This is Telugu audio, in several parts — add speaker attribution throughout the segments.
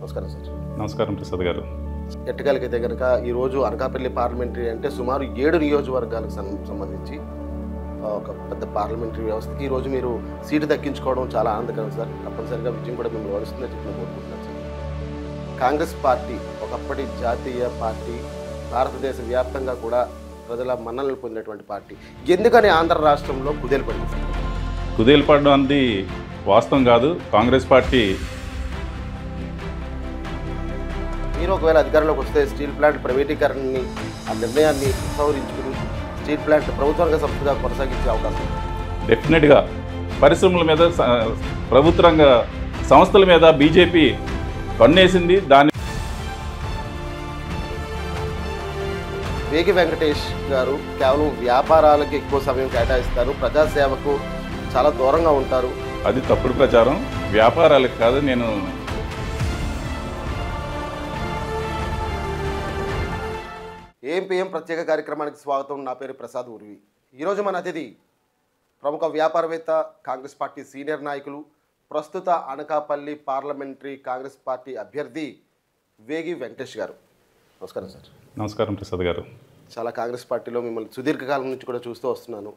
Speaker 1: నమస్కారం సార్.
Speaker 2: నమస్కారం ప్రసాద్ గారు.
Speaker 1: ఎట్టగలిగితే కనుక ఈరోజు అనకాపల్లి పార్లమెంటరీ అంటే సుమారు 7 నియోజకవర్గాలకు సంబంధించి ఒక పెద్ద పార్లమెంటరీ వ్యవస్థకి ఈరోజు మీరు సీటు దక్కించుకోవడం చాలా ఆనందకరం సార్. తప్పనిసరిగా విజయం కూడా మిమ్మల్ని వరుస్తుందని చెప్పి కోరుకుంటున్నాను సార్. కాంగ్రెస్ పార్టీ ఒకప్పటి జాతీయ పార్టీ, భారతదేశ వ్యాప్తంగా కూడా ప్రజల మన్ననలు పొందినటువంటి పార్టీ ఎందుకని ఆంధ్ర రాష్ట్రంలో కుదేలుపడింది సార్?
Speaker 2: కుదేలుపడడం అనేది వాస్తవం కాదు. కాంగ్రెస్ పార్టీ
Speaker 1: మీరు ఒకవేళ అధికారంలోకి వస్తే స్టీల్ ప్లాంట్ ప్రైవేటీకరణని ఆ నిర్ణయాన్ని ఉపసంహరించుకుని స్టీల్ ప్లాంట్ ప్రభుత్వ సంస్థగా కొనసాగించే అవకాశం
Speaker 2: డెఫినెట్గా పరిశ్రమల మీద ప్రభుత్వ రంగ సంస్థల మీద బీజేపీ కన్నేసింది. దాన్ని
Speaker 1: వేగి వెంకటేష్ గారు కేవలం వ్యాపారాలకు ఎక్కువ సమయం కేటాయిస్తారు, ప్రజాసేవకు చాలా దూరంగా ఉంటారు.
Speaker 2: అది తప్పుడు ప్రచారం. వ్యాపారాలకు కాదు. నేను
Speaker 1: ఏఎంపీఎం ప్రత్యేక కార్యక్రమానికి స్వాగతం. నా పేరు ప్రసాద్ ఉర్వి. ఈరోజు మన అతిథి ప్రముఖ వ్యాపారవేత్త, కాంగ్రెస్ పార్టీ సీనియర్ నాయకులు, ప్రస్తుత అనకాపల్లి పార్లమెంటరీ కాంగ్రెస్ పార్టీ అభ్యర్థి వేగి వెంకటేష్ గారు. నమస్కారం సార్.
Speaker 2: నమస్కారం ప్రసాద్ గారు.
Speaker 1: చాలా కాంగ్రెస్ పార్టీలో మిమ్మల్ని సుదీర్ఘకాలం నుంచి కూడా చూస్తూ వస్తున్నాను.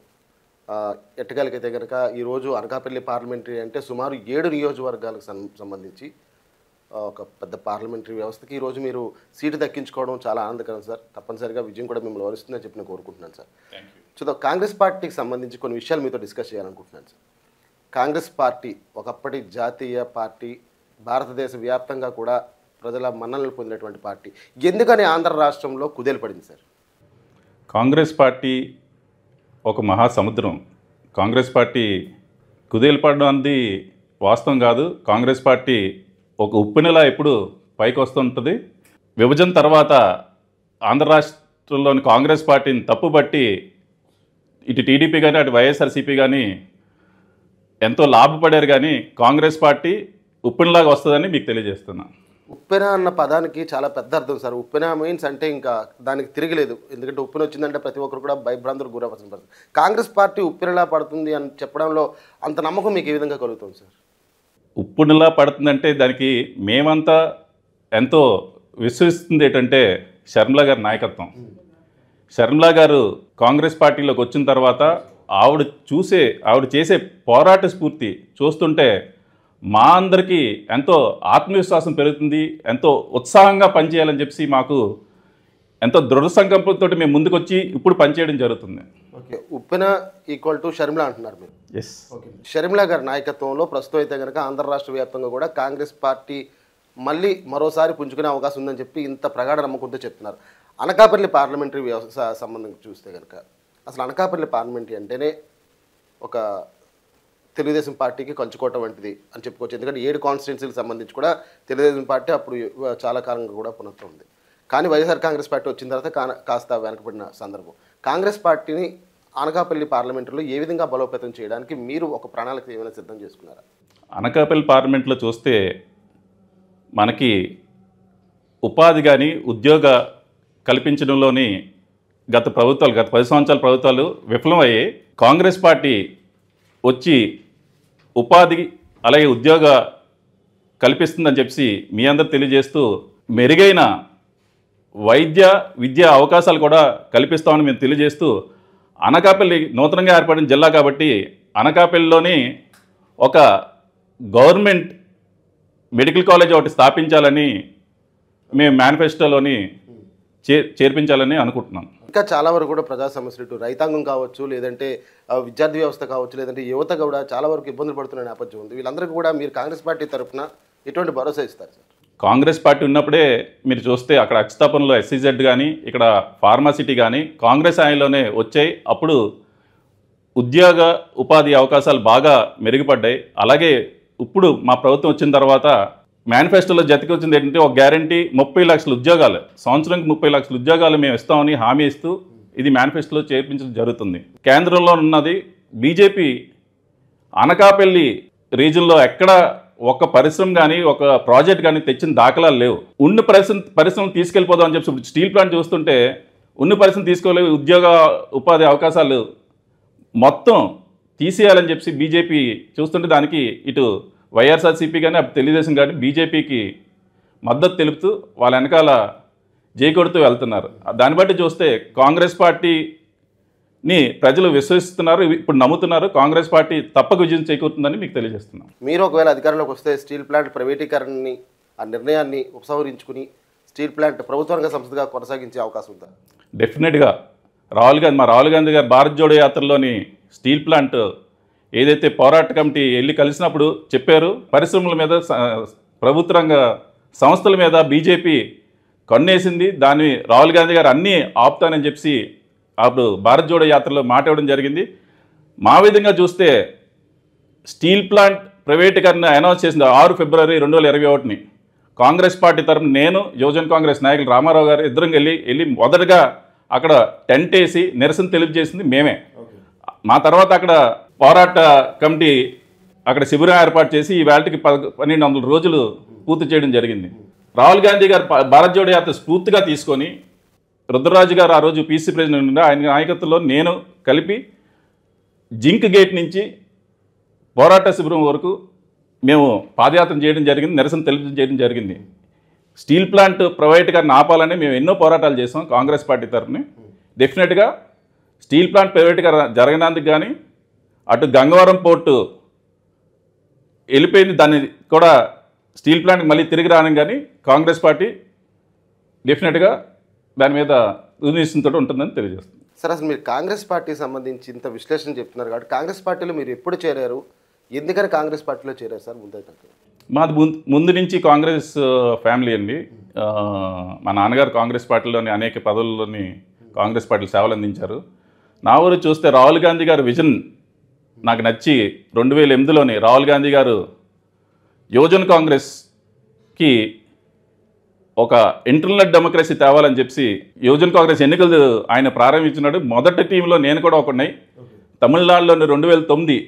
Speaker 1: ఎట్టగలిగితే కనుక ఈరోజు అనకాపల్లి పార్లమెంటరీ అంటే సుమారు 7 నియోజకవర్గాలకు సంబంధించి ఒక పెద్ద పార్లమెంటరీ వ్యవస్థకి ఈరోజు మీరు సీటు దక్కించుకోవడం చాలా ఆనందకరం సార్. తప్పనిసరిగా విజయం కూడా మిమ్మల్ని వరుస్తుందని చెప్పి నేను కోరుకుంటున్నాను సార్. చూద్దాం, కాంగ్రెస్ పార్టీకి సంబంధించి కొన్ని విషయాలు మీతో డిస్కస్ చేయాలనుకుంటున్నాను సార్. కాంగ్రెస్ పార్టీ ఒకప్పటి జాతీయ పార్టీ, భారతదేశ వ్యాప్తంగా కూడా ప్రజల మన్ననలు పొందినటువంటి పార్టీ ఎందుకని ఆంధ్ర రాష్ట్రంలో కుదేలుపడింది సార్?
Speaker 2: కాంగ్రెస్ పార్టీ ఒక మహాసముద్రం. కాంగ్రెస్ పార్టీ కుదేలుపడడం అనేది వాస్తవం కాదు. కాంగ్రెస్ పార్టీ ఒక ఉప్పెనలా ఎప్పుడు పైకి వస్తుంటుంది. విభజన తర్వాత ఆంధ్ర రాష్ట్రంలోని కాంగ్రెస్ పార్టీని తప్పుబట్టి ఇటు టీడీపీ కానీ అటు వైఎస్ఆర్సీపీ కానీ ఎంతో లాభపడారు. కానీ కాంగ్రెస్ పార్టీ ఉప్పెనలాగా వస్తుందని మీకు తెలియజేస్తున్నా.
Speaker 1: ఉప్పెన అన్న పదానికి చాలా పెద్ద అర్థం సార్. ఉప్పెన మీన్స్ అంటే ఇంకా దానికి తిరగలేదు. ఎందుకంటే ఉప్పెన వచ్చిందంటే ప్రతి ఒక్కరు కూడా భయభ్రాంతులకు గురవలసిన పరిస్థితి. కాంగ్రెస్ పార్టీ ఉప్పెనలా పడుతుంది అని చెప్పడంలో అంత నమ్మకం మీకు ఏ విధంగా కలుగుతుంది సార్?
Speaker 2: ఉప్పునిలా పడుతుందంటే దానికి మేమంతా ఎంతో విశ్వసిస్తుంది ఏంటంటే షర్మిల గారి నాయకత్వం. షర్మిల గారు కాంగ్రెస్ పార్టీలోకి వచ్చిన తర్వాత ఆవిడ చేసే పోరాట స్ఫూర్తి చూస్తుంటే మా అందరికీ ఎంతో ఆత్మవిశ్వాసం పెరుగుతుంది. ఎంతో ఉత్సాహంగా పనిచేయాలని చెప్పి మాకు ఎంతో దృఢ సంకల్పంతో మేము ముందుకొచ్చి ఇప్పుడు పనిచేయడం జరుగుతుంది.
Speaker 1: Okay, Uppena equal to Sharmila అంటున్నారు మీరు.
Speaker 2: ఎస్.
Speaker 1: ఓకే, షర్మిల గారి నాయకత్వంలో ప్రస్తుతం అయితే కనుక ఆంధ్ర రాష్ట్ర వ్యాప్తంగా కూడా కాంగ్రెస్ పార్టీ మళ్ళీ మరోసారి పుంజుకునే అవకాశం ఉందని చెప్పి ఇంత ప్రగాఢ నమ్మకంతో చెప్తున్నారు. అనకాపల్లి పార్లమెంటరీ వ్యవస్థ సంబంధం చూస్తే కనుక అసలు అనకాపల్లి పార్లమెంటరీ అంటేనే ఒక తెలుగుదేశం పార్టీకి కంచుకోట వంటిది అని చెప్పుకోవచ్చు. ఎందుకంటే 7 కాన్స్టిట్యున్సీలకు సంబంధించి కూడా తెలుగుదేశం పార్టీ అప్పుడు చాలా కాలంగా కూడా పునరుద్ధం ఉంది. కానీ వైఎస్ఆర్ కాంగ్రెస్ పార్టీ వచ్చిన తర్వాత కాస్త వెనకబడిన సందర్భం. కాంగ్రెస్ పార్టీని అనకాపల్లి పార్లమెంటరీలో ఏ విధంగా బలోపేతం చేయడానికి మీరు ఒక ప్రణాళిక ఏమైనా సిద్ధం చేసుకున్నారా?
Speaker 2: అనకాపల్లి పార్లమెంట్లో చూస్తే మనకి ఉపాధి కానీ ఉద్యోగ కల్పించడంలోని గత 10 సంవత్సరాల ప్రభుత్వాలు విఫలమయ్యాయి. కాంగ్రెస్ పార్టీ వచ్చి ఉపాధి అలాగే ఉద్యోగ కల్పిస్తుందని చెప్పి మీ అందరూ తెలియజేస్తూ మెరుగైన వైద్య విద్యా అవకాశాలు కూడా కల్పిస్తామని మేము తెలియజేస్తూ అనకాపల్లి నూతనంగా ఏర్పడిన జిల్లా కాబట్టి అనకాపల్లిలోని ఒక గవర్నమెంట్ మెడికల్ కాలేజ్ ఒకటి స్థాపించాలని మేము మేనిఫెస్టోలోని చేర్పించాలని అనుకుంటున్నాం.
Speaker 1: ఇంకా చాలా వరకు కూడా ప్రజా సమస్యలు ఇటు రైతాంగం కావచ్చు, లేదంటే విద్యార్థి వ్యవస్థ కావచ్చు, లేదంటే యువత కూడా చాలా వరకు ఇబ్బందులు పడుతున్న నేపథ్యం ఉంది. వీళ్ళందరికీ కూడా మీరు కాంగ్రెస్ పార్టీ తరఫున ఎటువంటి భరోసా ఇస్తారు సార్?
Speaker 2: కాంగ్రెస్ పార్టీ ఉన్నప్పుడే మీరు చూస్తే అక్కడ అక్షతాపంలో ఎస్సీజెడ్ కానీ ఇక్కడ ఫార్మాసిటీ కానీ కాంగ్రెస్ ఆయనలోనే వచ్చాయి. అప్పుడు ఉద్యోగ ఉపాధి అవకాశాలు బాగా మెరుగుపడ్డాయి. అలాగే ఇప్పుడు మా ప్రభుత్వం వచ్చిన తర్వాత మేనిఫెస్టోలో జతకి వచ్చింది ఏంటంటే ఒక గ్యారంటీ 30 లక్షల ఉద్యోగాలు, సంవత్సరానికి 30 లక్షల ఉద్యోగాలు మేము ఇస్తామని హామీ ఇస్తూ ఇది మేనిఫెస్టోలో చేర్పించడం జరుగుతుంది. కేంద్రంలో ఉన్నది బీజేపీ. అనకాపల్లి రీజన్లో ఎక్కడ ఒక పరిశ్రమ కానీ ఒక ప్రాజెక్ట్ కానీ తెచ్చిన దాఖలాలు లేవు. ఉన్న పరిశ్రమలు తీసుకెళ్ళిపోదాం అని చెప్పి స్టీల్ ప్లాంట్ చూస్తుంటే ఉన్న పరిశ్రమ తీసుకోలేవు. ఉద్యోగ ఉపాధి అవకాశాలు మొత్తం తీసేయాలని చెప్పి బీజేపీ చూస్తుంటే దానికి ఇటు వైఎస్ఆర్సీపీ కానీ తెలుగుదేశం కానీ బీజేపీకి మద్దతు తెలుపుతూ వాళ్ళ వెనకాల జై కొడుతూ వెళ్తున్నారు. దాన్ని బట్టి చూస్తే కాంగ్రెస్ పార్టీని ప్రజలు విశ్వసిస్తున్నారు, ఇప్పుడు నమ్ముతున్నారు. కాంగ్రెస్ పార్టీ తప్పక విజయం చేకూరుతుందని మీకు తెలియజేస్తున్నాం.
Speaker 1: మీరు ఒకవేళ అధికారంలోకి వస్తే స్టీల్ ప్లాంట్ ప్రైవేటీకరణని ఆ నిర్ణయాన్ని ఉపసంహరించుకుని స్టీల్ ప్లాంట్ ప్రభుత్వ రంగ సంస్థగా కొనసాగించే అవకాశం ఉందా?
Speaker 2: డెఫినెట్గా రాహుల్ గాంధీ గారు భారత్ జోడో యాత్రలోని స్టీల్ ప్లాంట్ ఏదైతే పోరాట కమిటీ వెళ్ళి కలిసినప్పుడు చెప్పారు, పరిశ్రమల మీద ప్రభుత్వ రంగ సంస్థల మీద బీజేపీ కన్నేసింది, దాన్ని రాహుల్ గాంధీ గారు అన్నీ ఆపుతానని చెప్పి అప్పుడు భారత్ జోడో యాత్రలో మాట్లాడడం జరిగింది. మా విధంగా చూస్తే స్టీల్ ప్లాంట్ ప్రైవేటీకరణ అనౌన్స్ చేసింది 6 ఫిబ్రవరి 2021ని. కాంగ్రెస్ పార్టీ తరఫున నేను, యువజన కాంగ్రెస్ నాయకులు రామారావు గారు ఇద్దరం వెళ్ళి మొదటగా అక్కడ టెంట్ వేసి నిరసన తెలియజేసింది మేమే. మా తర్వాత అక్కడ పోరాట కమిటీ అక్కడ శిబిరం ఏర్పాటు చేసి ఈ వేళకి 1200 రోజులు పూర్తి చేయడం జరిగింది. రాహుల్ గాంధీ గారు భారత్ జోడో యాత్ర స్ఫూర్తిగా తీసుకొని రుద్రరాజు గారు ఆ రోజు పీసీ ప్రెసిడెంట్ ఉండే, ఆయన నాయకత్వంలో నేను కలిపి జింక్ గేట్ నుంచి పోరాట శిబిరం వరకు మేము పాదయాత్ర చేయడం జరిగింది, నిరసన తెలియజేయడం జరిగింది. స్టీల్ ప్లాంట్ ప్రైవేటీకరణ ఆపాలని మేము ఎన్నో పోరాటాలు చేసాం కాంగ్రెస్ పార్టీ తరఫున. డెఫినెట్గా స్టీల్ ప్లాంట్ ప్రైవేటీకరణ జరగనందుకు కానీ, అటు గంగవరం పోర్టు వెళ్ళిపోయింది, దాన్ని కూడా స్టీల్ ప్లాంట్కి మళ్ళీ తిరిగి రాని కానీ కాంగ్రెస్ పార్టీ డెఫినెట్గా దాని మీద ఉద్దేశంతో ఉంటుందని తెలియజేస్తుంది.
Speaker 1: సార్, అసలు మీరు కాంగ్రెస్ పార్టీకి సంబంధించి ఇంత విశ్లేషణ చెప్తున్నారు కాబట్టి కాంగ్రెస్ పార్టీలో మీరు ఎప్పుడు చేరారు, ఎందుకని కాంగ్రెస్ పార్టీలో చేరారు సార్? ముందైతే
Speaker 2: మాది ముందు నుంచి కాంగ్రెస్ ఫ్యామిలీ అండి. మా నాన్నగారు కాంగ్రెస్ పార్టీలోని అనేక పదవుల్లోని కాంగ్రెస్ పార్టీలు సేవలు అందించారు. నా ఊరు చూస్తే రాహుల్ గాంధీ గారు విజన్ నాకు నచ్చి 2008లోని రాహుల్ గాంధీ గారు యువజన కాంగ్రెస్కి ఒక ఇంటర్నల్ డెమోక్రసీ తేవాలని చెప్పి యువజన కాంగ్రెస్ ఎన్నికలు ఆయన ప్రారంభించినాడు. మొదటి టీంలో నేను కూడా ఒకన్నాయి. తమిళనాడులోని 2009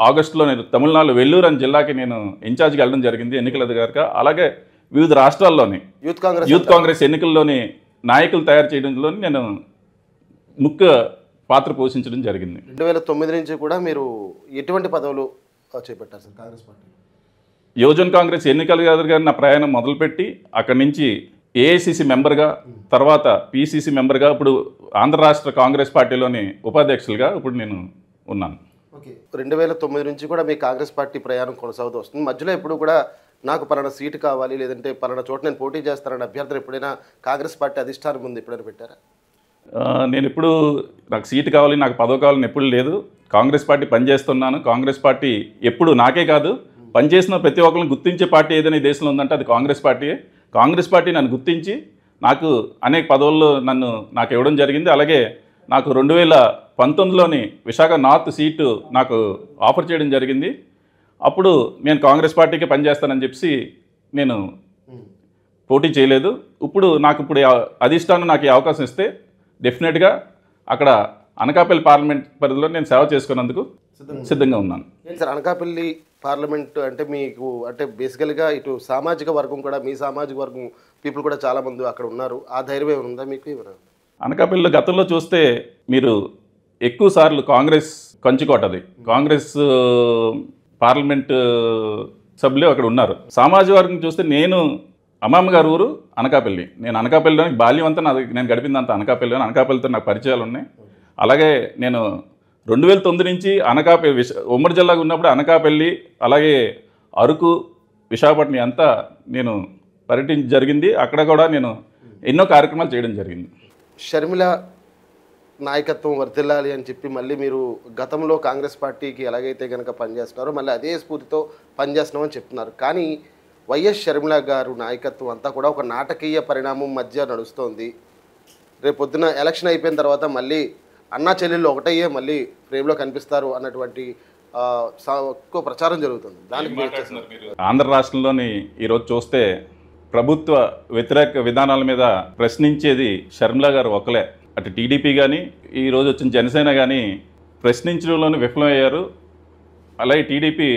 Speaker 2: ఆగస్టులోని తమిళనాడు వెల్లూరు అనే జిల్లాకి నేను ఇన్ఛార్జ్గా వెళ్ళడం జరిగింది ఎన్నికల అధికారిగా. అలాగే వివిధ రాష్ట్రాల్లోని యూత్ కాంగ్రెస్ ఎన్నికల్లోని నాయకులు తయారు చేయడంలో నేను ముఖ్య పాత్ర పోషించడం జరిగింది.
Speaker 1: 2009 నుంచి కూడా మీరు ఎటువంటి పదవులు చేపట్టారు సార్ కాంగ్రెస్ పార్టీ?
Speaker 2: యువజన కాంగ్రెస్ ఎన్నికల అధికారిగా నా ప్రయాణం మొదలుపెట్టి అక్కడి నుంచి ఏఐసిసి మెంబర్గా, తర్వాత పిసిసి మెంబర్గా, ఇప్పుడు ఆంధ్ర రాష్ట్ర కాంగ్రెస్ పార్టీలోని ఉపాధ్యక్షులుగా ఇప్పుడు నేను ఉన్నాను.
Speaker 1: ఓకే, 2009 నుంచి కూడా మీ కాంగ్రెస్ పార్టీ ప్రయాణం కొనసాగుతూ వస్తుంది. మధ్యలో ఎప్పుడు కూడా నాకు పలానా సీటు కావాలి, లేదంటే పలానా చోట నేను పోటీ చేస్తానని అభ్యర్థన ఎప్పుడైనా కాంగ్రెస్ పార్టీ అధిష్టానం ముందు ఎప్పుడైనా పెట్టారా?
Speaker 2: నేను ఇప్పుడు నాకు సీటు కావాలి, నాకు పదవి కావాలని ఎప్పుడు లేదు. కాంగ్రెస్ పార్టీ పనిచేస్తున్నాను. కాంగ్రెస్ పార్టీ ఎప్పుడు నాకే కాదు, పనిచేసిన ప్రతి ఒక్కరిని గుర్తించే పార్టీ ఏదైనా ఈ దేశంలో ఉందంటే అది కాంగ్రెస్ పార్టీయే. కాంగ్రెస్ పార్టీ నన్ను గుర్తించి నాకు అనేక పదవుల్లో నాకు ఇవ్వడం జరిగింది. అలాగే నాకు 2019లోని విశాఖ నార్త్ సీటు నాకు ఆఫర్ చేయడం జరిగింది. అప్పుడు నేను కాంగ్రెస్ పార్టీకి పనిచేస్తానని చెప్పి నేను పోటీ చేయలేదు. ఇప్పుడు అధిష్టానం నాకు ఈ అవకాశం ఇస్తే డెఫినెట్గా అక్కడ అనకాపల్లి పార్లమెంట్ పరిధిలో నేను సేవ చేసుకున్నందుకు సిద్ధంగా ఉన్నాను.
Speaker 1: సార్, అనకాపల్లి పార్లమెంట్ అంటే మీకు అంటే బేసికల్గా ఇటు సామాజిక వర్గం కూడా, మీ సామాజిక వర్గం పీపుల్ కూడా చాలామంది అక్కడ ఉన్నారు. ఆ ధైర్యం ఏమైనా ఉందా మీకు?
Speaker 2: అనకాపల్లిలో గతంలో చూస్తే మీరు ఎక్కువ సార్లు కాంగ్రెస్ కంచుకోటది, కాంగ్రెస్ పార్లమెంట్ సభ్యులు అక్కడ ఉన్నారు. సామాజిక వర్గం చూస్తే నేను అమ్మమ్మ గారు ఊరు అనకాపల్లి. నేను అనకాపల్లిలోని బాల్యం అంతా నేను గడిపిందంతా అనకాపల్లిలోని. అనకాపల్లితో నాకు పరిచయాలు ఉన్నాయి. అలాగే నేను 2009 నుంచి అనకాపల్లి ఉమ్మడి జిల్లాగా ఉన్నప్పుడు అనకాపల్లి, అలాగే అరకు, విశాఖపట్నం అంతా నేను పర్యటించ జరిగింది. అక్కడ కూడా నేను ఎన్నో కార్యక్రమాలు చేయడం జరిగింది.
Speaker 1: షర్మిల నాయకత్వం వర్ధిల్లాలి అని చెప్పి మళ్ళీ మీరు గతంలో కాంగ్రెస్ పార్టీకి ఎలాగైతే కనుక పనిచేస్తున్నారో మళ్ళీ అదే స్ఫూర్తితో పనిచేస్తున్నామని చెప్తున్నారు. కానీ వైఎస్ షర్మిల గారు నాయకత్వం అంతా కూడా ఒక నాటకీయ పరిణామం మధ్య నడుస్తోంది. రేపు పొద్దున ఎలక్షన్ అయిపోయిన తర్వాత మళ్ళీ అన్నా చెల్లెళ్ళు ఒకటయ్యే మళ్ళీ ఫ్రేమ్లో కనిపిస్తారు అన్నటువంటి ఎక్కువ ప్రచారం జరుగుతుంది. దానికి
Speaker 2: ఆంధ్ర రాష్ట్రంలోని ఈరోజు చూస్తే ప్రభుత్వ వ్యతిరేక విధానాల మీద ప్రశ్నించేది షర్మిల గారు ఒకలే. అటు టీడీపీ కానీ, ఈరోజు వచ్చిన జనసేన కానీ ప్రశ్నించడంలోనే విఫలమయ్యారు. అలాగే టీడీపీ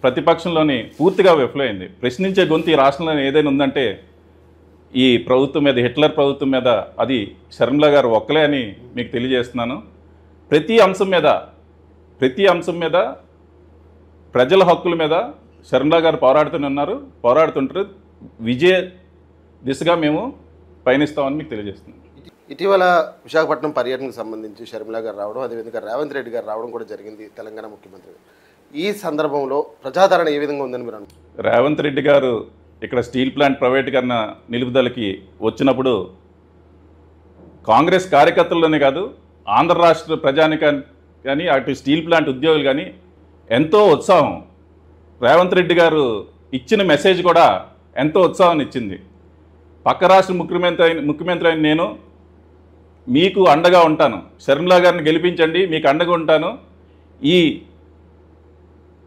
Speaker 2: ప్రతిపక్షంలోని పూర్తిగా విఫలమైంది. ప్రశ్నించే గొంతు ఈ రాష్ట్రంలో ఏదైనా ఉందంటే ఈ ప్రభుత్వం మీద, హిట్లర్ ప్రభుత్వం మీద, అది షర్మిల గారు ఒక్కలే అని మీకు తెలియజేస్తున్నాను. ప్రతి అంశం మీద ప్రజల హక్కుల మీద షర్మిల గారు పోరాడుతూనే ఉన్నారు, పోరాడుతుంటారు. విజయ దిశగా మేము పయనిస్తామని మీకు తెలియజేస్తున్నాం.
Speaker 1: ఇటీవల విశాఖపట్నం పర్యటనకు సంబంధించి షర్మిల గారు రావడం, అదేవిధంగా రేవంత్ రెడ్డి గారు రావడం కూడా జరిగింది తెలంగాణ ముఖ్యమంత్రి. ఈ సందర్భంలో ప్రజాదరణ ఏ విధంగా ఉందని మీరు అనుకుంటున్నారు?
Speaker 2: రేవంత్ రెడ్డి గారు ఇక్కడ స్టీల్ ప్లాంట్ ప్రైవేటీకరణ నిలుపుదలకి వచ్చినప్పుడు కాంగ్రెస్ కార్యకర్తల్లోనే కాదు, ఆంధ్ర రాష్ట్ర ప్రజానికానికి కానీ, అటు స్టీల్ ప్లాంట్ ఉద్యోగులు కానీ ఎంతో ఉత్సాహం. రేవంత్ రెడ్డి గారు ఇచ్చిన మెసేజ్ కూడా ఎంతో ఉత్సాహాన్ని ఇచ్చింది. పక్క రాష్ట్ర ముఖ్యమంత్రి అయిన నేను మీకు అండగా ఉంటాను, షర్మిల గారిని గెలిపించండి, మీకు అండగా ఉంటాను. ఈ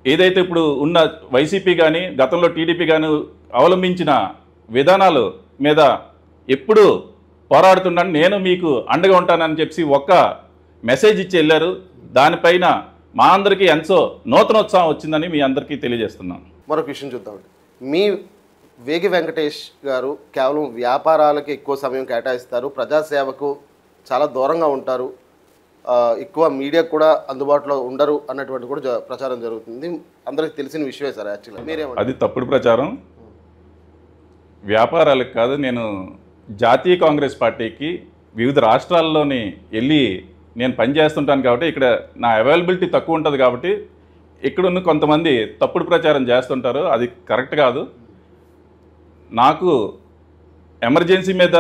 Speaker 2: ఏదైతే ఇప్పుడు ఉన్న వైసీపీ కానీ గతంలో టీడీపీ కానీ అవలంబించిన విధానాలు మీద ఎప్పుడు పోరాడుతున్నాను, నేను మీకు అండగా ఉంటానని చెప్పి ఒక్క మెసేజ్ ఇచ్చి వెళ్ళారు. దానిపైన మా అందరికీ ఎంతో నూతనోత్సాహం వచ్చిందని మీ అందరికీ తెలియజేస్తున్నాను.
Speaker 1: మరొక విషయం చూద్దామండి. మీ వేగి వెంకటేష్ గారు కేవలం వ్యాపారాలకి ఎక్కువ సమయం కేటాయిస్తారు, ప్రజాసేవకు చాలా దూరంగా ఉంటారు, ఎక్కువ మీడియాకు కూడా అందుబాటులో ఉండరు అన్నటువంటి కూడా ప్రచారం జరుగుతుంది. అందరికి తెలిసిన విషయమే సార్. యాక్చువల్గా మీరేమంటారు?
Speaker 2: అది తప్పుడు ప్రచారం. వ్యాపారాలకు కాదు, నేను జాతీయ కాంగ్రెస్ పార్టీకి వివిధ రాష్ట్రాల్లోని వెళ్ళి నేను పనిచేస్తుంటాను కాబట్టి ఇక్కడ నా అవైలబిలిటీ తక్కువ ఉంటుంది కాబట్టి ఇక్కడున్న కొంతమంది తప్పుడు ప్రచారం చేస్తుంటారు. అది కరెక్ట్ కాదు. నాకు ఎమర్జెన్సీ మీద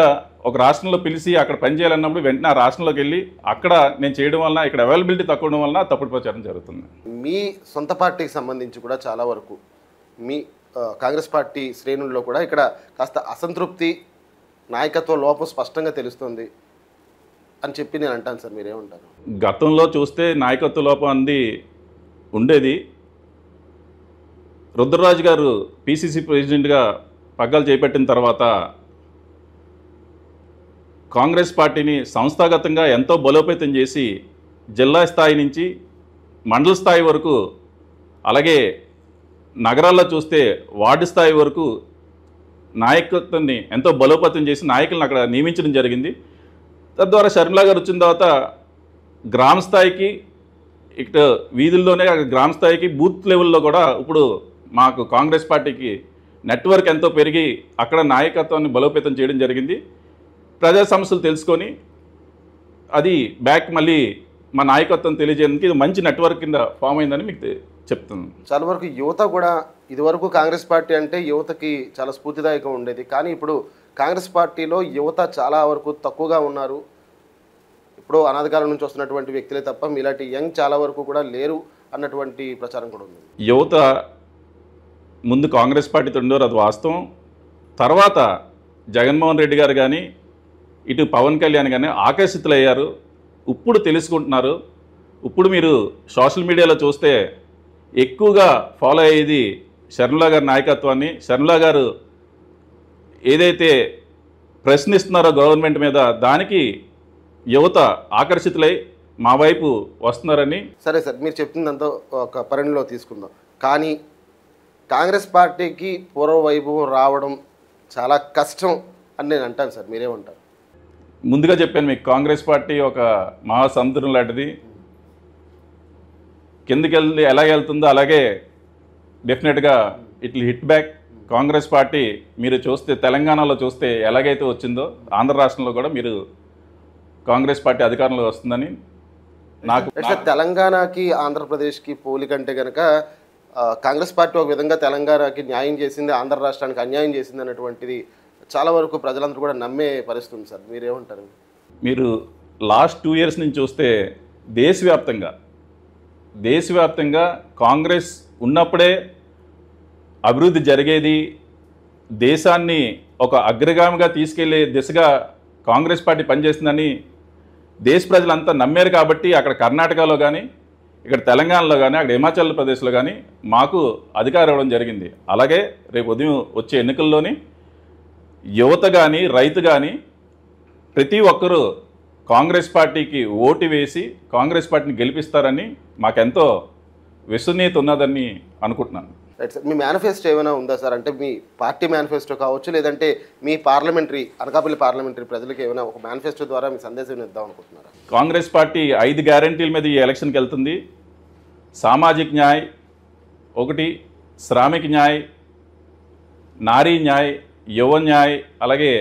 Speaker 2: ఒక రాష్ట్రంలో పిలిచి అక్కడ పనిచేయాలన్నప్పుడు వెంటనే ఆ రాష్ట్రంలోకి వెళ్ళి అక్కడ నేను చేయడం వలన ఇక్కడ అవైలబిలిటీ తక్కువ ఉండడం వలన తప్పుడు ప్రచారం జరుగుతుంది.
Speaker 1: మీ సొంత పార్టీకి సంబంధించి కూడా చాలా వరకు మీ కాంగ్రెస్ పార్టీ శ్రేణుల్లో కూడా ఇక్కడ కాస్త అసంతృప్తి, నాయకత్వ లోపం స్పష్టంగా తెలుస్తుంది అని చెప్పి నేను అంటాను సార్. మీరేమంటారు?
Speaker 2: గతంలో చూస్తే నాయకత్వ లోపం అంది ఉండేది. రుద్రరాజు గారు పిసిసి ప్రెసిడెంట్గా పగ్గాలు చేపట్టిన తర్వాత కాంగ్రెస్ పార్టీని సంస్థాగతంగా ఎంతో బలోపేతం చేసి జిల్లా స్థాయి నుంచి మండల స్థాయి వరకు, అలాగే నగరాల్లో చూస్తే వార్డు స్థాయి వరకు నాయకత్వాన్ని ఎంతో బలోపేతం చేసి నాయకులను అక్కడ నియమించడం జరిగింది. తద్వారా షర్మిల గారు వచ్చిన తర్వాత గ్రామ స్థాయికి, ఇక్కడ వీధుల్లోనే గ్రామ స్థాయికి బూత్ లెవెల్లో కూడా ఇప్పుడు మాకు కాంగ్రెస్ పార్టీకి నెట్వర్క్ ఎంతో పెరిగి అక్కడ నాయకత్వాన్ని బలోపేతం చేయడం జరిగింది. ప్రజా సమస్యలు తెలుసుకొని అది బ్యాక్ మళ్ళీ మా నాయకత్వం తెలియజేయడానికి ఇది మంచి నెట్వర్క్ కింద ఫామ్ అయిందని మీకు చెప్తున్నాను.
Speaker 1: చాలా వరకు యువత కూడా ఇదివరకు కాంగ్రెస్ పార్టీ అంటే యువతకి చాలా స్ఫూర్తిదాయకం ఉండేది, కానీ ఇప్పుడు కాంగ్రెస్ పార్టీలో యువత చాలా వరకు తక్కువగా ఉన్నారు. ఇప్పుడు అనాథకాలం నుంచి వస్తున్నటువంటి వ్యక్తులే తప్ప మీలాంటి యంగ్ చాలా వరకు కూడా లేరు అన్నటువంటి ప్రచారం కూడా ఉంది.
Speaker 2: యువత ముందు కాంగ్రెస్ పార్టీతో ఉండేవారు, అది వాస్తవం. తర్వాత జగన్మోహన్ రెడ్డి గారు కానీ ఇటు పవన్ కళ్యాణ్ కానీ ఆకర్షితులయ్యారు. ఇప్పుడు తెలుసుకుంటున్నారు. ఇప్పుడు మీరు సోషల్ మీడియాలో చూస్తే ఎక్కువగా ఫాలో అయ్యేది షర్మిల గారి నాయకత్వాన్ని. షర్మిల గారు ఏదైతే ప్రశ్నిస్తున్నారో గవర్నమెంట్ మీద, దానికి యువత ఆకర్షితులై మా వైపు వస్తున్నారని.
Speaker 1: సరే సార్, మీరు చెప్తుందంతా ఒక పరిణిలో తీసుకుందాం. కానీ కాంగ్రెస్ పార్టీకి పూర్వ వైభవం రావడం చాలా కష్టం అని నేను అంటాను సార్. మీరేమంటారు?
Speaker 2: ముందుగా చెప్పాను మీకు, కాంగ్రెస్ పార్టీ ఒక మహాసముద్రం లాంటిది. కిందకి వెళ్ళి ఎలా వెళ్తుందో అలాగే డెఫినెట్గా it will hit back. Congress party మీరు చూస్తే తెలంగాణలో చూస్తే ఎలాగైతే వచ్చిందో ఆంధ్ర రాష్ట్రంలో కూడా మీరు కాంగ్రెస్ పార్టీ అధికారంలో వస్తుందని నాకు.
Speaker 1: తెలంగాణకి ఆంధ్రప్రదేశ్కి పోలికంటే కనుక కాంగ్రెస్ పార్టీ ఒక విధంగా తెలంగాణకి న్యాయం చేసింది, ఆంధ్ర రాష్ట్రానికి అన్యాయం చేసింది అన్నటువంటిది చాలా వరకు ప్రజలందరూ కూడా నమ్మే పరిస్థితుంది సార్. మీరేమంటారు?
Speaker 2: మీరు లాస్ట్ 2 years నుంచి చూస్తే దేశవ్యాప్తంగా కాంగ్రెస్ ఉన్నప్పుడే అభివృద్ధి జరిగేది. దేశాన్ని ఒక అగ్రగామిగా తీసుకెళ్లే దిశగా కాంగ్రెస్ పార్టీ పనిచేస్తుందని దేశ ప్రజలంతా నమ్మారు. కాబట్టి అక్కడ కర్ణాటకలో కానీ, ఇక్కడ తెలంగాణలో కానీ, అక్కడ హిమాచల్ ప్రదేశ్లో కానీ మాకు అధికారం ఇవ్వడం జరిగింది. అలాగే రేపు ఉదయం వచ్చే ఎన్నికల్లోని యువత కానీ, రైతు కానీ ప్రతి ఒక్కరూ కాంగ్రెస్ పార్టీకి ఓటు వేసి కాంగ్రెస్ పార్టీని గెలిపిస్తారని మాకెంతో విశ్వనీయత ఉన్నదని అనుకుంటున్నాను.
Speaker 1: రైట్ సార్, మీ మేనిఫెస్టో ఏమైనా ఉందా సార్? అంటే మీ పార్టీ మేనిఫెస్టో కావచ్చు, లేదంటే మీ అనకాపల్లి పార్లమెంటరీ ప్రజలకు ఏమైనా ఒక మేనిఫెస్టో ద్వారా మీ సందేశం ఇద్దాం అనుకుంటున్నారా?
Speaker 2: కాంగ్రెస్ పార్టీ 5 గ్యారంటీల మీద ఈ ఎలక్షన్కి వెళ్తుంది. సామాజిక న్యాయ్ ఒకటి, శ్రామిక న్యాయ్, నారీ న్యాయ్, యువ న్యాయ్, అలాగే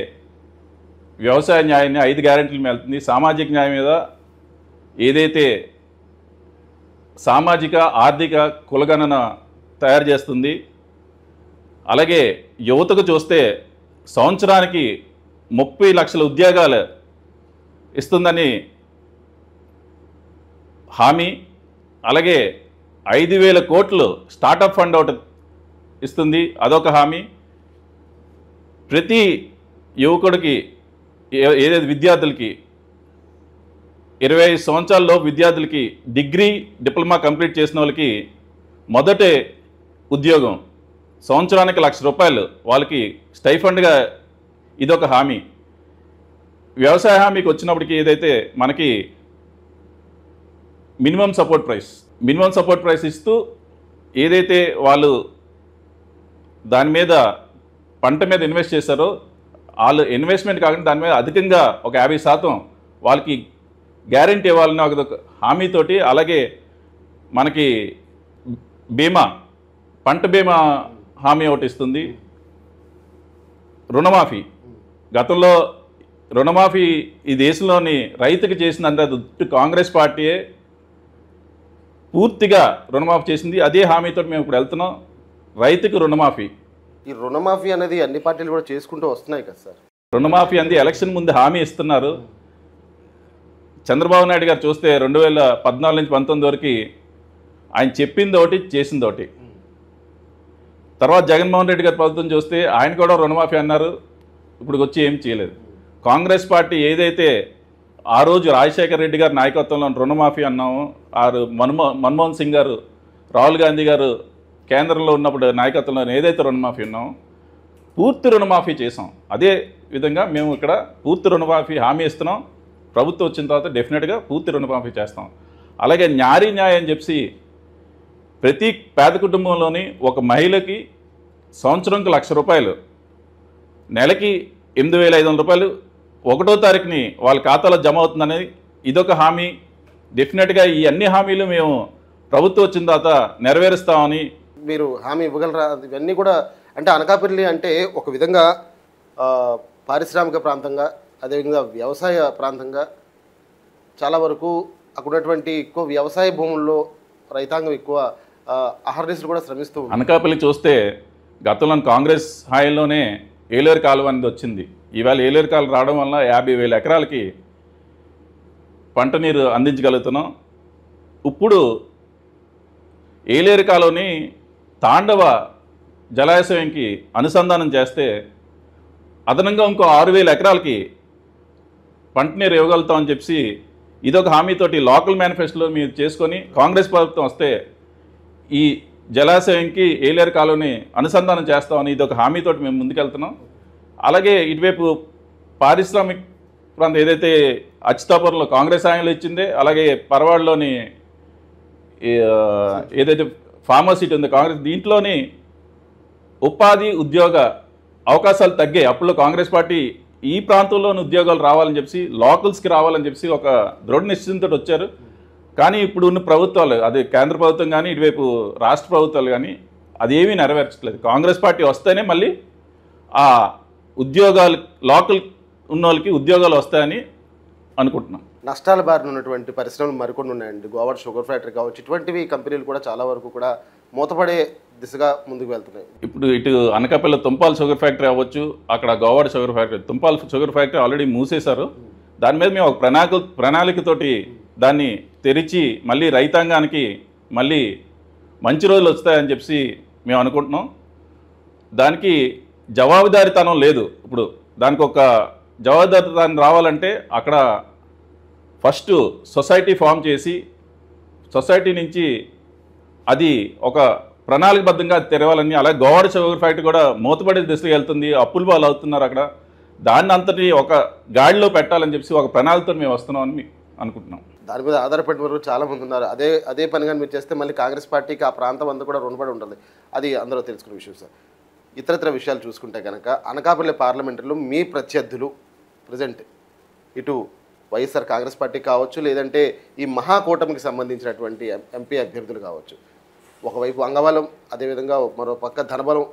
Speaker 2: వ్యవసాయ న్యాయాన్ని 5 గ్యారెంటీల మీద వెళ్తుంది. సామాజిక న్యాయం మీద ఏదైతే సామాజిక ఆర్థిక కులగణన తయారు చేస్తుంది. అలాగే యువతకు చూస్తే సంవత్సరానికి 30 లక్షల ఉద్యోగాలు ఇస్తుందని హామీ, అలాగే 5,000 కోట్లు స్టార్టప్ ఫండ్ ఒకటి ఇస్తుంది, అదొక హామీ. ప్రతి యువకుడికి ఏదైతే విద్యార్థులకి 25 సంవత్సరాల్లో విద్యార్థులకి డిగ్రీ డిప్లొమా కంప్లీట్ చేసిన వాళ్ళకి మొదటే ఉద్యోగం, సంవత్సరానికి ₹1,00,000 వాళ్ళకి స్టైఫండ్గా, ఇదొక హామీ. వ్యవసాయ హామీకి వచ్చినప్పటికీ ఏదైతే మనకి మినిమం సపోర్ట్ ప్రైస్ ఇస్తూ ఏదైతే వాళ్ళు దాని మీద పంట మీద ఇన్వెస్ట్ చేశారో వాళ్ళు ఇన్వెస్ట్మెంట్ కాకుండా దాని మీద అధికంగా ఒక 50% వాళ్ళకి గ్యారెంటీ ఇవ్వాలని ఒక హామీతోటి, అలాగే మనకి బీమా, పంట బీమా హామీ ఒకటి ఇస్తుంది. రుణమాఫీ, గతంలో రుణమాఫీ ఈ దేశంలోని రైతుకి చేసినంత కాంగ్రెస్ పార్టీయే పూర్తిగా రుణమాఫీ చేసింది. అదే హామీతో మేము ఇప్పుడు వెళ్తున్నాం, రైతుకు రుణమాఫీ.
Speaker 1: ఈ రుణమాఫీ అనేది అన్ని పార్టీలు కూడా చేసుకుంటూ వస్తున్నాయి కదా సార్.
Speaker 2: రుణమాఫీ అంది ఎలక్షన్ ముందు హామీ ఇస్తున్నారు. చంద్రబాబు నాయుడు గారు చూస్తే 2014 నుంచి 19 వరకు ఆయన చెప్పింది ఒకటి, చేసింది ఒకటి. తర్వాత జగన్మోహన్ రెడ్డి గారి ప్రభుత్వం చూస్తే ఆయన కూడా రుణమాఫీ అన్నారు, ఇప్పుడు వచ్చి ఏం చేయలేదు. కాంగ్రెస్ పార్టీ ఏదైతే ఆ రోజు రాజశేఖర రెడ్డి గారి నాయకత్వంలో రుణమాఫీ అన్నాము, మన్మోహన్ సింగ్ గారు, రాహుల్ గాంధీ గారు కేంద్రంలో ఉన్నప్పుడు నాయకత్వంలో ఏదైతే రుణమాఫీ ఉన్నామో పూర్తి రుణమాఫీ చేసాం. అదే విధంగా మేము ఇక్కడ పూర్తి రుణమాఫీ హామీ ఇస్తున్నాం. ప్రభుత్వం వచ్చిన తర్వాత డెఫినెట్గా పూర్తి రుణమాఫీ చేస్తాం. అలాగే నారీ న్యాయం అని చెప్పి ప్రతి పేద కుటుంబంలోని ఒక మహిళకి సంవత్సరంకి ₹1,00,000, నెలకి ₹8,500 1వ తారీఖుని వాళ్ళ ఖాతాలో జమ అవుతుందనేది ఇదొక హామీ. డెఫినెట్గా ఈ అన్ని హామీలు మేము ప్రభుత్వం వచ్చిన తర్వాత నెరవేరుస్తామని.
Speaker 1: మీరు హామీ ఇవ్వగలరా? ఇవన్నీ కూడా అంటే అనకాపల్లి అంటే ఒక విధంగా పారిశ్రామిక ప్రాంతంగా, అదేవిధంగా వ్యవసాయ ప్రాంతంగా చాలా వరకు అక్కడ ఉన్నటువంటి ఎక్కువ వ్యవసాయ భూముల్లో రైతాంగం ఎక్కువ అహర్నిశలు కూడా శ్రమిస్తూ ఉంది.
Speaker 2: అనకాపల్లి చూస్తే గతంలో కాంగ్రెస్ హాయిలోనే ఏలేరు కాలువ అనేది వచ్చింది. ఈవేళ ఏలేరు కాలువ రావడం వల్ల 50,000 ఎకరాలకి పంట నీరు అందించగలుగుతున్నాం. ఇప్పుడు ఏలేరు కాలువని తాండవ జలాశయంకి అనుసంధానం చేస్తే అదనంగా ఇంకో 6,000 ఎకరాలకి పంట నీరు ఇవ్వగలుగుతామని చెప్పి ఇదొక హామీతోటి లోకల్ మేనిఫెస్టోలో మీరు చేసుకొని కాంగ్రెస్ ప్రభుత్వం వస్తే ఈ జలాశయంకి ఏలేరు కాలువని అనుసంధానం చేస్తామని ఇదొక హామీతోటి మేము ముందుకెళ్తున్నాం. అలాగే ఇటువైపు పారిశ్రామిక ప్రాంతం ఏదైతే అచ్యుతాపురంలో కాంగ్రెస్ హామీలు ఇచ్చిందే, అలాగే పరవాడలోని ఏదైతే ఫార్మసిటీ ఉందో కాంగ్రెస్, దీంట్లోని ఉపాధి ఉద్యోగ అవకాశాలు తగ్గాయి. అప్పుడు కాంగ్రెస్ పార్టీ ఈ ప్రాంతంలోని ఉద్యోగాలు రావాలని చెప్పి, లోకల్స్కి రావాలని చెప్పి ఒక దృఢ నిశ్చయంతో వచ్చారు. కానీ ఇప్పుడు ఉన్న ప్రభుత్వాలు, అది కేంద్ర ప్రభుత్వం కానీ ఇటువైపు రాష్ట్ర ప్రభుత్వాలు కానీ అదేమీ నెరవేర్చట్లేదు. కాంగ్రెస్ పార్టీ వస్తేనే మళ్ళీ ఆ ఉద్యోగాలు లోకల్ ఉన్న వాళ్ళకి ఉద్యోగాలు వస్తాయని అనుకుంటున్నాం.
Speaker 1: నష్టాల బారిన ఉన్నటువంటి పరిశ్రమలు మరికొన్ని ఉన్నాయండి. గోవాడ షుగర్ ఫ్యాక్టరీ కావచ్చు, ఇటువంటివి కంపెనీలు కూడా చాలా వరకు కూడా మూతపడే దిశగా ముందుకు వెళ్తున్నాయి.
Speaker 2: ఇప్పుడు ఇటు అనకాపల్లి తుంపాల్ షుగర్ ఫ్యాక్టరీ అవ్వచ్చు, అక్కడ Govada sugar factory, Tumpal sugar factory already మూసేశారు. దాని మీద మేము ఒక ప్రణాళికతోటి దాన్ని తెరిచి మళ్ళీ రైతాంగానికి మళ్ళీ మంచి రోజులు వస్తాయని చెప్పి మేము అనుకుంటున్నాం. దానికి జవాబుదారీతనం లేదు. ఇప్పుడు దానికి ఒక జవాబుదారీతనం రావాలంటే అక్కడ ఫస్ట్ సొసైటీ ఫామ్ చేసి సొసైటీ నుంచి అది ఒక ప్రణాళికబద్ధంగా తెరవాలని, అలాగే గోవాడ షుగర్ ఫ్యాక్టరీ కూడా మూతపడే దిశగా వెళ్తుంది, అప్పుల పాలు అవుతున్నారు అక్కడ. దాన్ని అంతటి ఒక గాడిలో పెట్టాలని చెప్పి ఒక ప్రణాళికతో మేము వస్తున్నామని అనుకుంటున్నాం.
Speaker 1: దాని మీద ఆధారపడిన వరకు చాలామంది ఉన్నారు. అదే పనిగా మీరు చేస్తే మళ్ళీ కాంగ్రెస్ పార్టీకి ఆ ప్రాంతం అంతా కూడా రుణపడి ఉంటుంది. అది అందరూ తెలుసుకునే విషయం సార్. ఇతరత్ర విషయాలు చూసుకుంటే కనుక అనకాపల్లి పార్లమెంటరీలో మీ ప్రత్యర్థులు ప్రజెంట్ ఇటు వైఎస్ఆర్ కాంగ్రెస్ పార్టీ కావచ్చు, లేదంటే ఈ మహాకూటమికి సంబంధించినటువంటి ఎంపీ అభ్యర్థులు కావచ్చు, ఒకవైపు అంగబలం, అదేవిధంగా మరో పక్క ధనబలం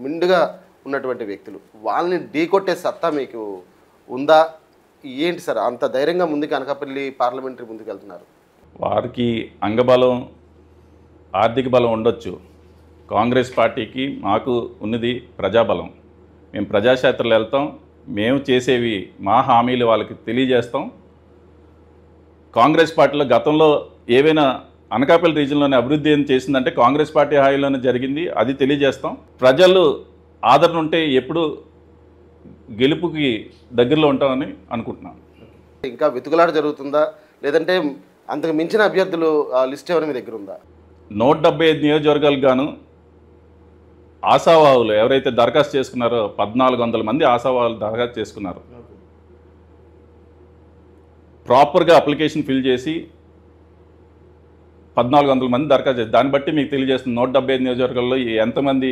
Speaker 1: మిండుగా ఉన్నటువంటి వ్యక్తులు, వాళ్ళని ఢీకొట్టే సత్తా మీకు ఉందా? ఏంటి సార్ అంత ధైర్యంగా ముందుకు అనకాపల్లి పార్లమెంటరీ ముందుకు వెళ్తున్నారు?
Speaker 2: వారికి అంగబలం, ఆర్థిక బలం ఉండొచ్చు. కాంగ్రెస్ పార్టీకి మాకు ఉన్నది ప్రజాబలం. మేము ప్రజాక్షేత్రాలు వెళ్తాం, మేము చేసేవి మా హామీలు వాళ్ళకి తెలియజేస్తాం. కాంగ్రెస్ పార్టీలో గతంలో ఏవైనా అనకాపల్లి రీజియన్లోనే అభివృద్ధి ఏం చేసిందంటే కాంగ్రెస్ పార్టీ హాయిలోనే జరిగింది, అది తెలియజేస్తాం. ప్రజలు ఆదరణ ఉంటే ఎప్పుడు గెలుపుకి దగ్గరలో ఉంటామని అనుకుంటున్నాను.
Speaker 1: ఇంకా వెతుకులాట జరుగుతుందా, లేదంటే అంతకు మించిన అభ్యర్థులు లిస్ట్ ఏమైనా మీ దగ్గర ఉందా?
Speaker 2: 175 నియోజకవర్గాలకు గాను ఆశావాహులు ఎవరైతే దరఖాస్తు చేసుకున్నారో 1400 మంది ఆశావాహులు దరఖాస్తు చేసుకున్నారు. ప్రాపర్గా అప్లికేషన్ ఫిల్ చేసి 1400 మంది దరఖాస్తు చేసి దాన్ని బట్టి మీకు తెలియజేస్తుంది 175 నియోజకవర్గాల్లో ఎంతమంది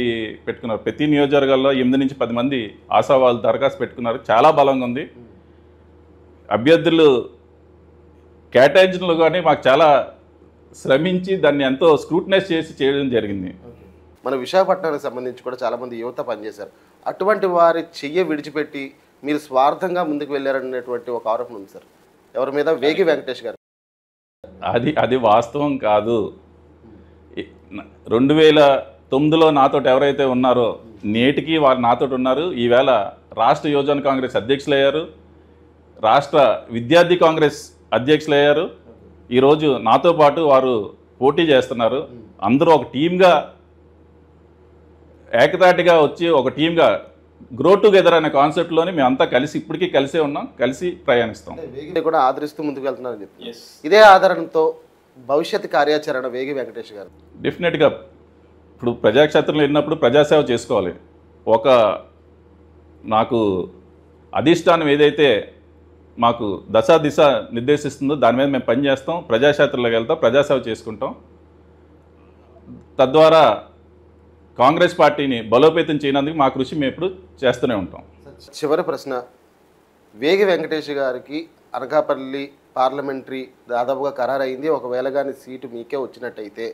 Speaker 2: పెట్టుకున్నారు. ప్రతి నియోజకవర్గాల్లో 8 నుంచి 10 మంది ఆశావాహులు దరఖాస్తు పెట్టుకున్నారు. చాలా బలంగా ఉంది. అభ్యర్థులు కేటాయించడంలో కానీ మాకు చాలా శ్రమించి దాన్ని ఎంతో స్క్రూటనైజ్ చేసి చేయడం జరిగింది.
Speaker 1: మన విశాఖపట్నానికి సంబంధించి కూడా చాలామంది యువత పనిచేశారు. అటువంటి వారి చెయ్యి విడిచిపెట్టి మీరు స్వార్థంగా ముందుకు వెళ్ళారనేటువంటి ఒక ఆరోపణ ఉంది సార్. ఎవరి మీద? వేగి వెంకటేష్ గారు.
Speaker 2: అది వాస్తవం కాదు. 2009లో నాతోటి ఎవరైతే ఉన్నారో నేటికి వారు నాతోటి ఉన్నారు. ఈవేళ రాష్ట్ర యువజన కాంగ్రెస్ అధ్యక్షులు అయ్యారు, రాష్ట్ర విద్యార్థి కాంగ్రెస్ అధ్యక్షులు అయ్యారు. ఈరోజు నాతో పాటు వారు పోటీ చేస్తున్నారు. అందరూ ఒక టీమ్గా ఏకతాటిగా వచ్చి ఒక టీమ్గా గ్రో టుగెదర్ అనే కాన్సెప్ట్లోని మేమంతా కలిసి ఇప్పటికీ కలిసే ఉన్నాం, కలిసి ప్రయాణిస్తాం.
Speaker 1: వేగిని కూడా ఆదరిస్తూ ముందుకు వెళ్తున్నారని చెప్తున్నారు. ఇదే ఆదరణతో భవిష్యత్ కార్యాచరణ వేగి వెంకటేష్ గారు
Speaker 2: డెఫినెట్గా ఇప్పుడు ప్రజాక్షేత్రంలో వెళ్ళినప్పుడు ప్రజాసేవ చేసుకోవాలి. ఒక నాకు అధిష్టానం ఏదైతే మాకు దిశ నిర్దేశిస్తుందో దాని మీద మేము పనిచేస్తాం. ప్రజాక్షేత్రంలోకి వెళ్తాం, ప్రజాసేవ చేసుకుంటాం. తద్వారా కాంగ్రెస్ పార్టీని బలోపేతం చేయనందుకు మా కృషి మేము ఎప్పుడు చేస్తూనే ఉంటాం.
Speaker 1: చివరి ప్రశ్న, వేగి వెంకటేష్ గారికి అనకాపల్లి పార్లమెంటరీ దాదాపుగా ఖరారైంది. ఒకవేళ కానీ సీటు మీకే వచ్చినట్టయితే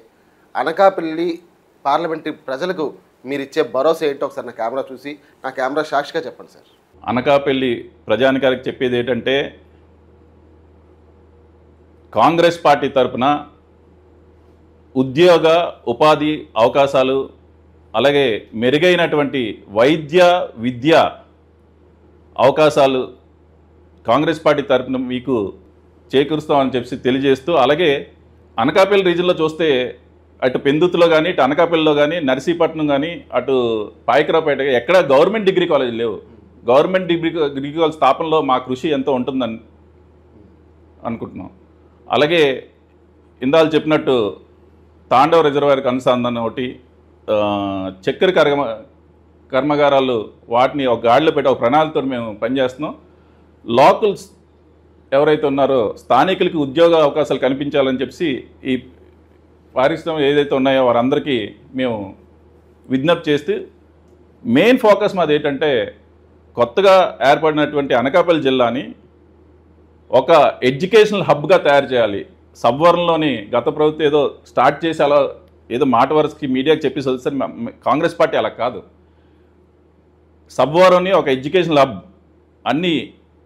Speaker 1: అనకాపల్లి పార్లమెంటరీ ప్రజలకు మీరు ఇచ్చే భరోసా ఏంటో ఒకసారి నా కెమెరా చూసి నా కెమెరా సాక్షిగా చెప్పండి సార్.
Speaker 2: అనకాపల్లి ప్రజానికారికి చెప్పేది ఏంటంటే కాంగ్రెస్ పార్టీ తరఫున ఉద్యోగ ఉపాధి అవకాశాలు, అలాగే మెరుగైనటువంటి వైద్య విద్య అవకాశాలు కాంగ్రెస్ పార్టీ తరఫున మీకు చేకూరుస్తామని చెప్పి తెలియజేస్తూ, అలాగే అనకాపల్లి రీజియన్లో చూస్తే అటు పెందుతులో కానీ, ఇటు అనకాపల్లిలో కానీ, నర్సీపట్నం కానీ, అటు పాయకరావుపేట ఎక్కడ గవర్నమెంట్ డిగ్రీ కాలేజ్ లేవు. గవర్నమెంట్ డిగ్రీ కాలేజ్ స్థాపనలో మా కృషి ఎంతో ఉంటుందని అనుకుంటున్నాం. అలాగే ఇందాక చెప్పినట్టు తాండవ రిజర్వాయర్కి అనుసంధానం ఒకటి, చక్కెర కర్మాగారాలు వాటిని ఒక గాడిలో పెట్టి ఒక ప్రణాళికతో మేము పనిచేస్తున్నాం. లోకల్స్ ఎవరైతే ఉన్నారో స్థానికులకి ఉద్యోగ అవకాశాలు కనిపించాలని చెప్పి ఈ పారిశ్రమ ఏదైతే ఉన్నాయో వారందరికీ మేము విజ్ఞప్తి చేస్తూ మెయిన్ ఫోకస్ మాది ఏంటంటే కొత్తగా ఏర్పడినటువంటి అనకాపల్లి జిల్లాని ఒక ఎడ్యుకేషనల్ హబ్గా తయారు చేయాలి. సబ్వరంలోని గత ప్రభుత్వం ఏదో స్టార్ట్ చేసి అలా ఏదో మాట వరుసకి మీడియాకి చెప్పి వదిలేసారు. కాంగ్రెస్ పార్టీ అలా కాదు. సబ్వరంని ఒక ఎడ్యుకేషనల్ హబ్, అన్ని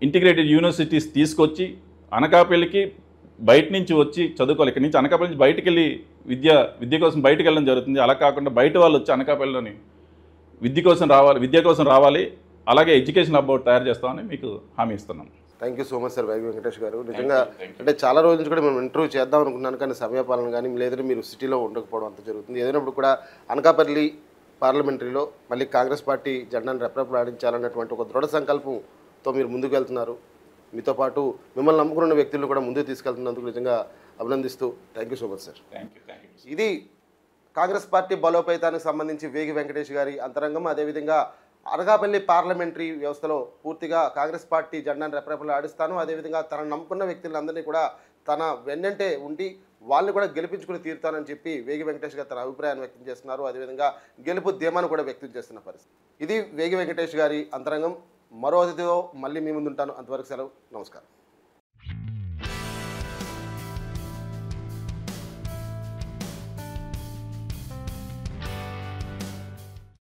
Speaker 2: ఇంటిగ్రేటెడ్ యూనివర్సిటీస్ తీసుకొచ్చి అనకాపల్లికి బయట నుంచి వచ్చి చదువుకోవాలి. ఇక్కడి నుంచి అనకాపల్లి నుంచి బయటికి వెళ్ళి విద్య కోసం బయటకు వెళ్ళడం జరుగుతుంది. అలా కాకుండా బయట వాళ్ళు వచ్చి అనకాపల్లిలోని విద్య కోసం రావాలి. అలాగే ఎడ్యుకేషన్ హబ్ తయారు చేస్తామని మీకు హామీ ఇస్తున్నాం.
Speaker 1: Thank you so much sir వేగి వెంకటేష్ గారు. నిజంగా అంటే చాలా రోజుల నుంచి కూడా మేము ఇంటర్వ్యూ చేద్దాం అనుకున్నాను, కానీ సమయపాలన కానీ లేదంటే మీరు సిటీలో ఉండకపోవడం అంత జరుగుతుంది. ఏదైనప్పుడు కూడా అనకాపల్లి పార్లమెంటరీలో మళ్ళీ కాంగ్రెస్ పార్టీ జెండాను రెపరెపలాడించాలన్నటువంటి ఒక దృఢ సంకల్పంతో మీరు ముందుకు వెళ్తున్నారు. మీతో పాటు మిమ్మల్ని నమ్ముకున్న వ్యక్తులను కూడా ముందుకు తీసుకెళ్తున్నందుకు నిజంగా అభినందిస్తూ thank you so much sir. ఇది కాంగ్రెస్ పార్టీ బలోపేతానికి సంబంధించి వేగి వెంకటేష్ గారి అంతరంగం. అదేవిధంగా అనకాపల్లి పార్లమెంటరీ వ్యవస్థలో పూర్తిగా కాంగ్రెస్ పార్టీ జెండాను రెపరెపలాడిస్తాను, అదేవిధంగా తనను నమ్ముకున్న వ్యక్తులందరినీ కూడా తన వెన్నంటే ఉండి వాళ్ళని కూడా గెలిపించుకుని తీరుతానని చెప్పి వేగి వెంకటేష్ గారు తన అభిప్రాయాన్ని వ్యక్తం చేస్తున్నారు. అదేవిధంగా గెలుపు ధీమాను కూడా వ్యక్తం చేస్తున్న పరిస్థితి. ఇది వేగి వెంకటేష్ గారి అంతరంగం. మరో అతిథితో మళ్ళీ మీ ముందు ఉంటాను. అంతవరకు సెలవు. నమస్కారం.